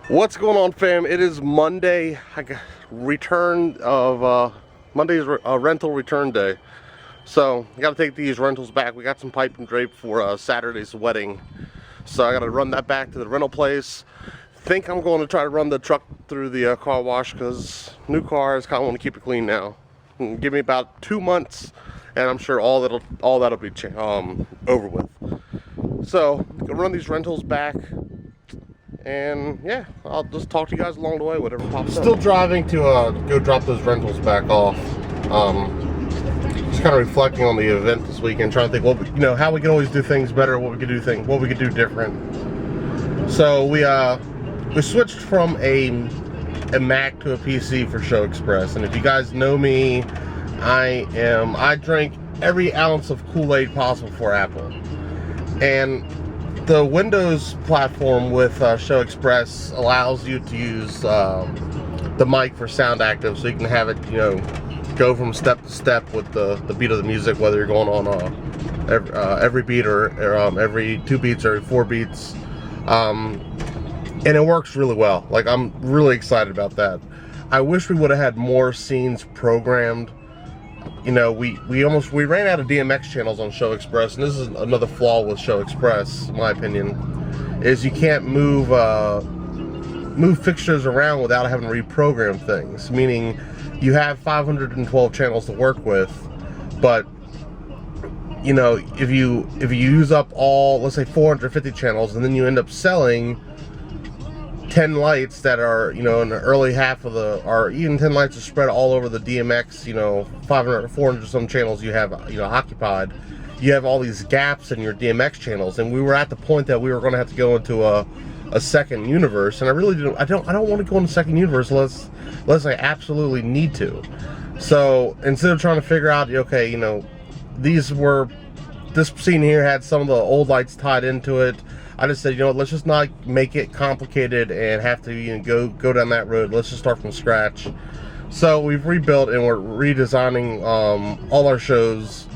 What's going on, fam? It is Monday. Monday's rental return day. So I gotta take these rentals back. We got some pipe and drape for Saturday's wedding. So I gotta run that back to the rental place. Think I'm going to try to run the truck through the car wash because new cars kind of want to keep it clean now. Give me about 2 months, and I'm sure all that'll be over with. So gonna run these rentals back. And yeah, I'll just talk to you guys along the way, whatever pops up. Still driving to go drop those rentals back off. Just kind of reflecting on the event this weekend, trying to think how we can always do things better, what we could do different. So we switched from a Mac to a PC for Show Express, and if you guys know me, I drink every ounce of Kool-Aid possible for Apple, and the Windows platform with Show Express allows you to use the mic for sound active, so you can have it, go from step to step with the beat of the music, whether you're going on every beat or every 2 beats or 4 beats, and it works really well. Like, I'm really excited about that. I wish we would have had more scenes programmed. We ran out of DMX channels on Show Express, and this is another flaw with Show Express, in my opinion, is you can't move fixtures around without having to reprogram things. Meaning, you have 512 channels to work with, but if you use up all, let's say, 450 channels, and then you end up selling 10 lights that are, in the early half of or even 10 lights are spread all over the DMX, 500 or 400 some channels you have, occupied. You have all these gaps in your DMX channels, and we were at the point that we were going to have to go into a second universe, and I don't want to go into a second universe unless I absolutely need to. So instead of trying to figure out, this scene here had some of the old lights tied into it, I just said, let's just not make it complicated and have to go down that road. Let's just start from scratch. So we've rebuilt, and we're redesigning all our shows,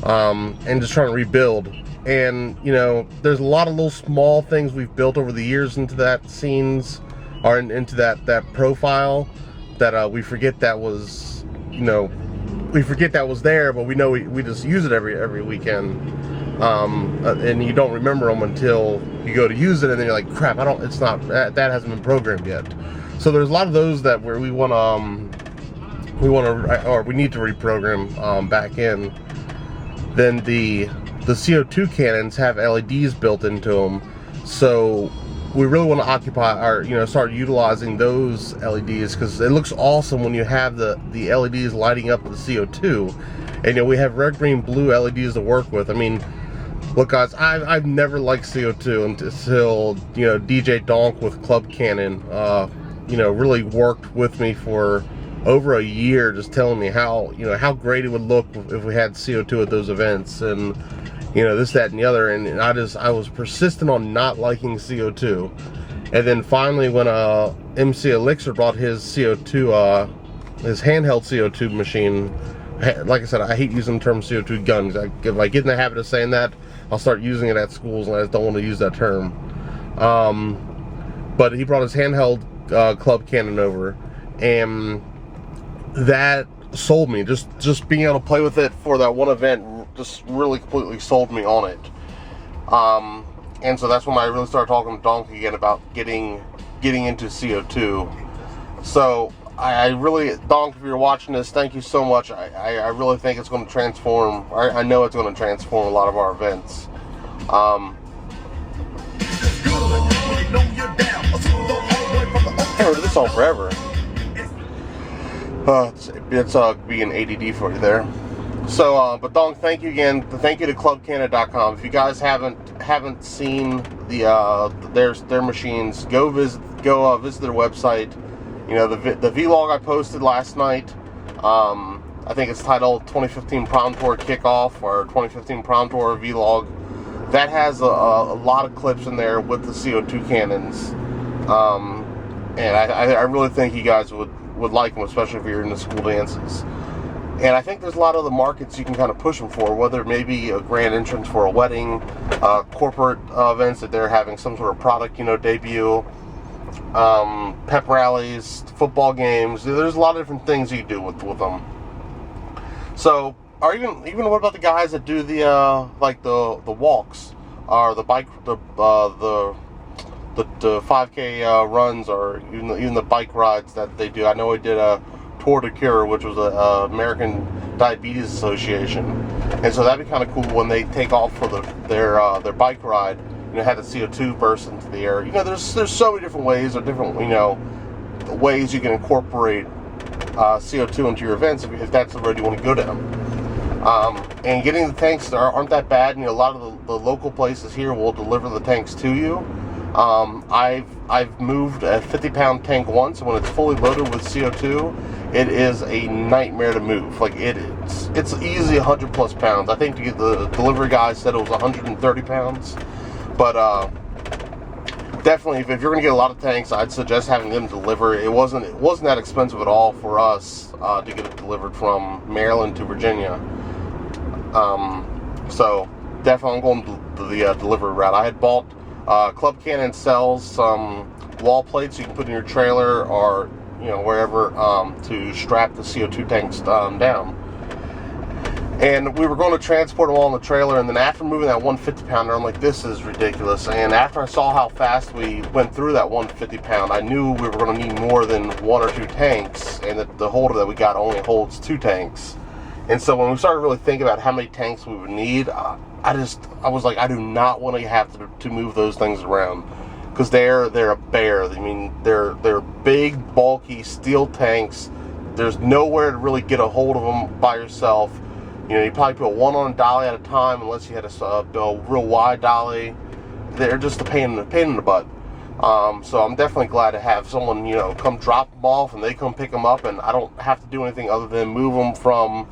and just trying to rebuild. And there's a lot of little small things we've built over the years into that scenes, or into that profile, that we forget that was there, but we know we just use it every weekend. And you don't remember them until you go to use it, and then you're like, crap, that hasn't been programmed yet. So there's a lot of those that where we need to reprogram back in. Then the CO2 cannons have LEDs built into them, so we really want to start utilizing those LEDs, because it looks awesome when you have the LEDs lighting up the CO2, and we have red, green, blue LEDs to work with. I mean, look, guys, I've never liked CO2 until DJ Donk with Club Cannon really worked with me for over a year, just telling me how great it would look if we had CO2 at those events, and this, that, and the other. And I was persistent on not liking CO2, and then finally when MC Elixir brought his CO2 his handheld CO2 machine. Like I said, I hate using the term CO2 guns. If I get in the habit of saying that, I'll start using it at schools, and I just don't want to use that term. But he brought his handheld Club Cannon over, and that sold me. Just being able to play with it for that one event just really completely sold me on it. And so that's when I really started talking to Donkey again about getting into CO2. So I really, Donk, if you're watching this, thank you so much. I really think it's going to transform, I know it's going to transform a lot of our events. I haven't heard this song forever. It's being ADD for you there. So, but Donk, thank you again. Thank you to ClubCannon.com. If you guys haven't seen their machines, go visit their website. The vlog I posted last night, I think it's titled 2015 Prom Tour Kickoff, or 2015 Prom Tour Vlog. That has a lot of clips in there with the CO2 cannons, and I really think you guys would like them, especially if you're into school dances. And I think there's a lot of the markets you can kind of push them for, whether it may be a grand entrance for a wedding, corporate events that they're having some sort of product, debut. pep rallies, football games. There's a lot of different things you can do with them. So, or even what about the guys that do the like the walks, or the bike, the 5K runs, or even the bike rides that they do. I know I did a Tour de Cure, which was a American Diabetes Association, and so that'd be kind of cool when they take off for their bike ride. Have the CO2 burst into the air. There's so many different ways, or different ways you can incorporate CO2 into your events if that's the road you want to go down. And getting the tanks aren't that bad. A lot of the local places here will deliver the tanks to you. I've moved a 50-pound tank once, and when it's fully loaded with CO2, it is a nightmare to move. Like, it's easy 100 plus pounds. I think the delivery guy said it was 130 pounds. But definitely, if you're going to get a lot of tanks, I'd suggest having them deliver. It wasn't that expensive at all for us to get it delivered from Maryland to Virginia. So definitely, I'm going the delivery route. I had bought Club Cannon sells some wall plates you can put in your trailer or wherever to strap the CO2 tanks down. And we were going to transport them all in the trailer, and then after moving that 150-pounder, I'm like, this is ridiculous. And after I saw how fast we went through that 150-pound, I knew we were going to need more than 1 or 2 tanks, and that the holder that we got only holds 2 tanks. And so when we started really thinking about how many tanks we would need, I was like, I do not want to have to move those things around, because they're a bear. I mean, they're big, bulky steel tanks. There's nowhere to really get a hold of them by yourself. You probably put one on a dolly at a time, unless you had a real wide dolly. They're just a pain in the butt. So I'm definitely glad to have someone, come drop them off, and they come pick them up, and I don't have to do anything other than move them from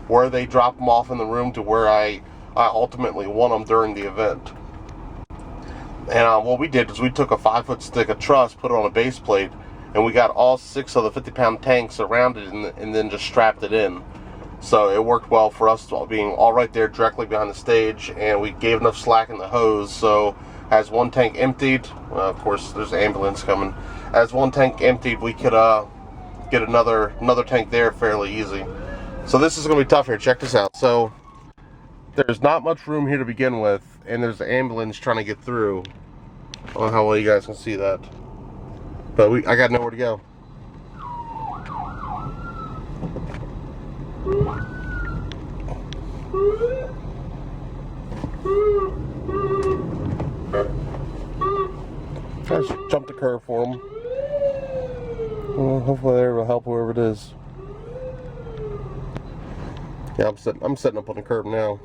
where they drop them off in the room to where I ultimately want them during the event. And what we did is we took a 5-foot stick of truss, put it on a base plate, and we got all 6 of the 50-pound tanks around it, and then just strapped it in. So it worked well for us, being all right there directly behind the stage, and we gave enough slack in the hose. So as one tank emptied, of course there's an ambulance coming. As one tank emptied, we could get another tank there fairly easy. So this is going to be tough here. Check this out. So there's not much room here to begin with, and there's an ambulance trying to get through. I don't know how well you guys can see that, but I got nowhere to go. I just jumped the curb for them. Well, hopefully that will help whoever it is. Yeah, I'm setting up on the curb now.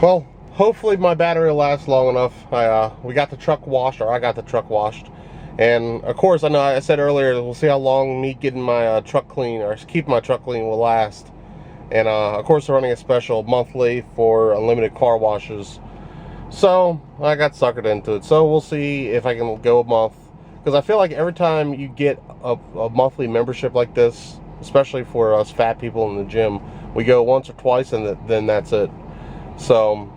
Well, hopefully my battery will last long enough. We got the truck washed, or I got the truck washed. And of course, I know I said earlier, we'll see how long me getting my truck clean, or keep my truck clean, will last. And of course, they're running a special monthly for unlimited car washes. So I got suckered into it. So we'll see if I can go a month, because I feel like every time you get a monthly membership like this, especially for us fat people in the gym, we go once or twice, and then that's it. So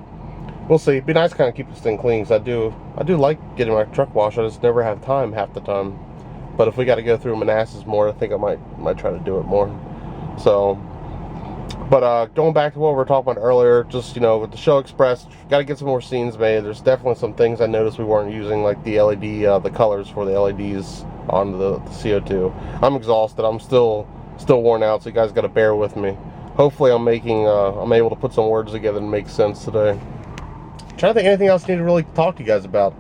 we'll see. It'd be nice to kind of keep this thing clean, because I do like getting my truck washed. I just never have time half the time. But if we got to go through Manassas more, I think I might try to do it more. So, but going back to what we were talking about earlier, just with the Show Express, got to get some more scenes made. There's definitely some things I noticed we weren't using, like the LED, the colors for the LEDs on the CO2. I'm exhausted. I'm still worn out, so you guys got to bear with me. Hopefully, I'm able to put some words together and make sense today. I'm trying to think anything else I need to really talk to you guys about.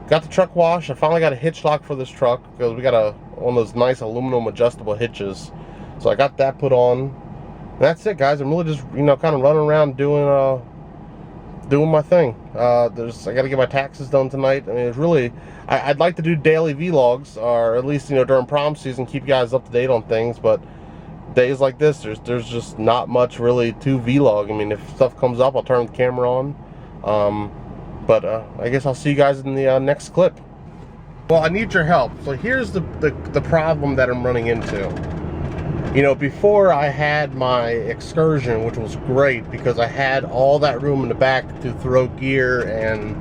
Got the truck washed. I finally got a hitch lock for this truck, because we got one of those nice aluminum adjustable hitches. So I got that put on. And that's it, guys. I'm really just kind of running around doing my thing. I got to get my taxes done tonight. I mean, it's really, I'd like to do daily vlogs, or at least during prom season, keep you guys up to date on things. But days like this, there's just not much really to vlog. I mean, if stuff comes up, I'll turn the camera on. But I guess I'll see you guys in the next clip. Well, I need your help. So here's the problem that I'm running into. Before I had my Excursion, which was great because I had all that room in the back to throw gear and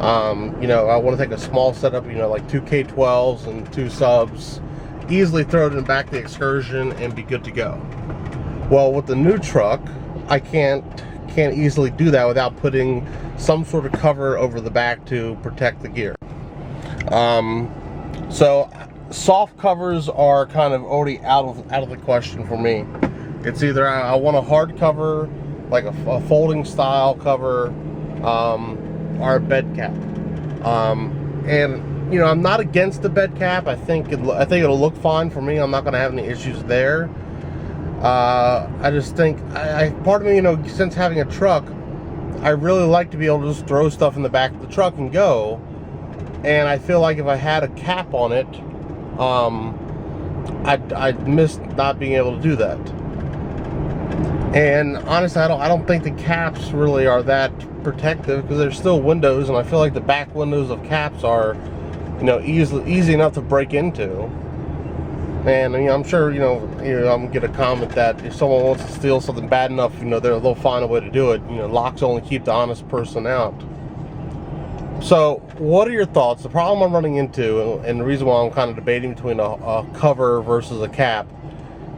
You know, I want to take a small setup, you know, like 2 K12s and 2 subs, easily throw it in the back of the Excursion and be good to go. Well, with the new truck, I can't easily do that without putting some sort of cover over the back to protect the gear. So soft covers are kind of already out of the question for me. It's either I want a hard cover, like a folding style cover, or a bed cap. And you know, I'm not against the bed cap. I think it'll look fine for me. I'm not going to have any issues there. I just think, part of me, you know, since having a truck, I really like to be able to just throw stuff in the back of the truck and go. And I feel like if I had a cap on it, I'd miss not being able to do that. And honestly, I don't think the caps really are that protective, because there's still windows, and I feel like the back windows of caps are, you know, easy enough to break into. And you know, I'm sure, you know, I'm gonna get a comment that if someone wants to steal something bad enough, you know, they'll find a way to do it. You know, locks only keep the honest person out. So, what are your thoughts? The problem I'm running into, and the reason why I'm kind of debating between a cover versus a cap,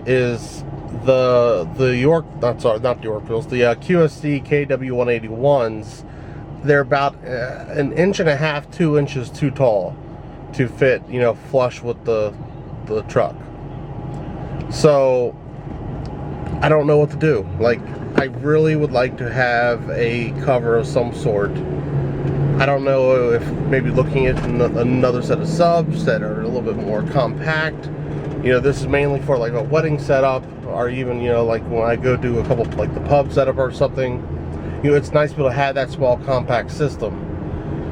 is the QSC KW181s. They're about an inch and a half, 2 inches too tall to fit, you know, flush with the truck. So I don't know what to do. Like, I really would like to have a cover of some sort. I don't know if maybe looking at another set of subs that are a little bit more compact. You know, this is mainly for like a wedding setup, or even, you know, like when I go do a couple, like the pub setup or something. You know, it's nice to be able to have that small compact system.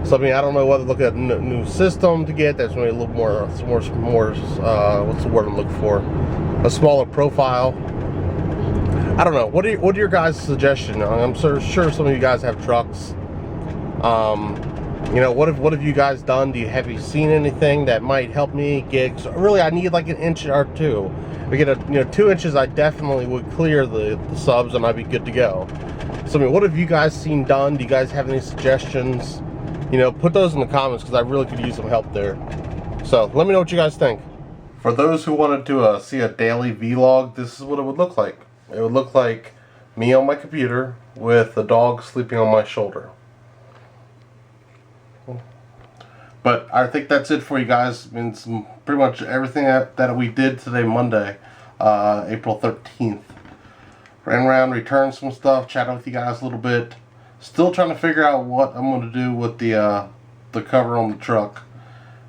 So I mean, I don't know whether to look at a new system to get that's maybe a little more what's the word I'm looking for? A smaller profile. I don't know. What are your guys' suggestions? I'm sure some of you guys have trucks. You know, what have you guys done? Have you seen anything that might help me get? So really, I need like an inch or two. If we get 2 inches, I definitely would clear the subs and I'd be good to go. So I mean, what have you guys seen done? Do you guys have any suggestions? You know, put those in the comments, because I really could use some help there. So let me know what you guys think. For those who wanted to see a daily vlog, this is what it would look like. It would look like me on my computer with the dog sleeping on my shoulder. But I think that's it for you guys. I mean, pretty much everything that we did today, Monday, April 13th. Ran around, returned some stuff, chatted with you guys a little bit. Still trying to figure out what I'm going to do with the cover on the truck.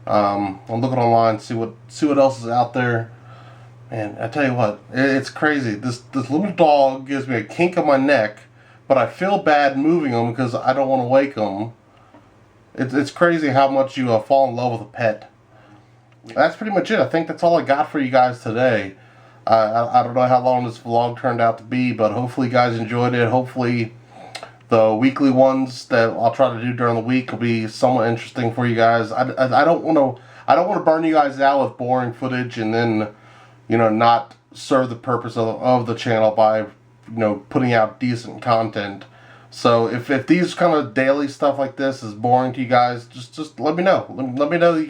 I'm looking online, see what else is out there. And I tell you what, it's crazy. This little dog gives me a kink on my neck, but I feel bad moving him because I don't want to wake him. It's crazy how much you fall in love with a pet. That's pretty much it. I think that's all I got for you guys today. I don't know how long this vlog turned out to be, but hopefully you guys enjoyed it. Hopefully the weekly ones that I'll try to do during the week will be somewhat interesting for you guys. I don't want to burn you guys out with boring footage and then, you know, not serve the purpose of the channel by, you know, putting out decent content. So if these kind of daily stuff like this is boring to you guys, just let me know. Let me know that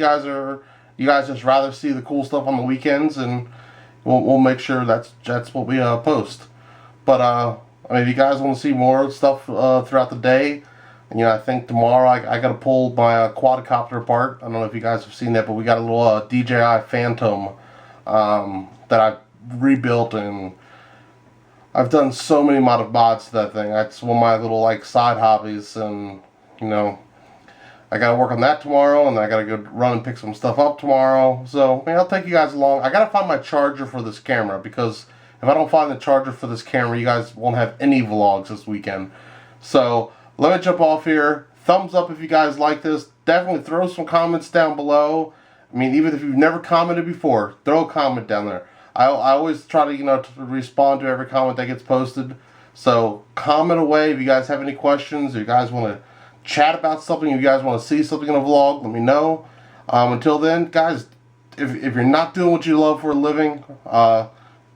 you guys just rather see the cool stuff on the weekends, and we'll make sure that's what we post. But I mean, if you guys want to see more stuff throughout the day, and, you know, I think tomorrow I got to pull my quadcopter apart. I don't know if you guys have seen that, but we got a little DJI Phantom that I rebuilt, and I've done so many mods to that thing. That's one of my little like side hobbies, and you know, I gotta work on that tomorrow, and then I gotta go run and pick some stuff up tomorrow. So I mean, I'll take you guys along. I gotta find my charger for this camera, because if I don't find the charger for this camera, you guys won't have any vlogs this weekend. So let me jump off here. Thumbs up if you guys like this. Definitely throw some comments down below. I mean, even if you've never commented before, throw a comment down there. I always try to, you know, to respond to every comment that gets posted. So comment away if you guys have any questions, or you guys want to chat about something, if you guys want to see something in a vlog, let me know. Until then, guys, if you're not doing what you love for a living,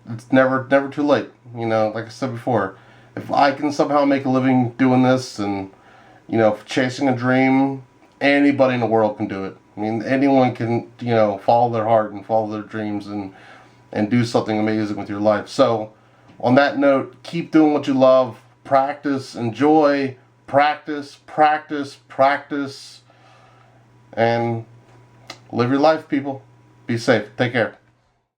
it's never too late. You know, like I said before, if I can somehow make a living doing this and, you know, chasing a dream, anybody in the world can do it. I mean, anyone can, follow their heart and follow their dreams and do something amazing with your life. So, on that note, keep doing what you love. Practice, enjoy, practice, practice, practice, and live your life, people. Be safe. Take care.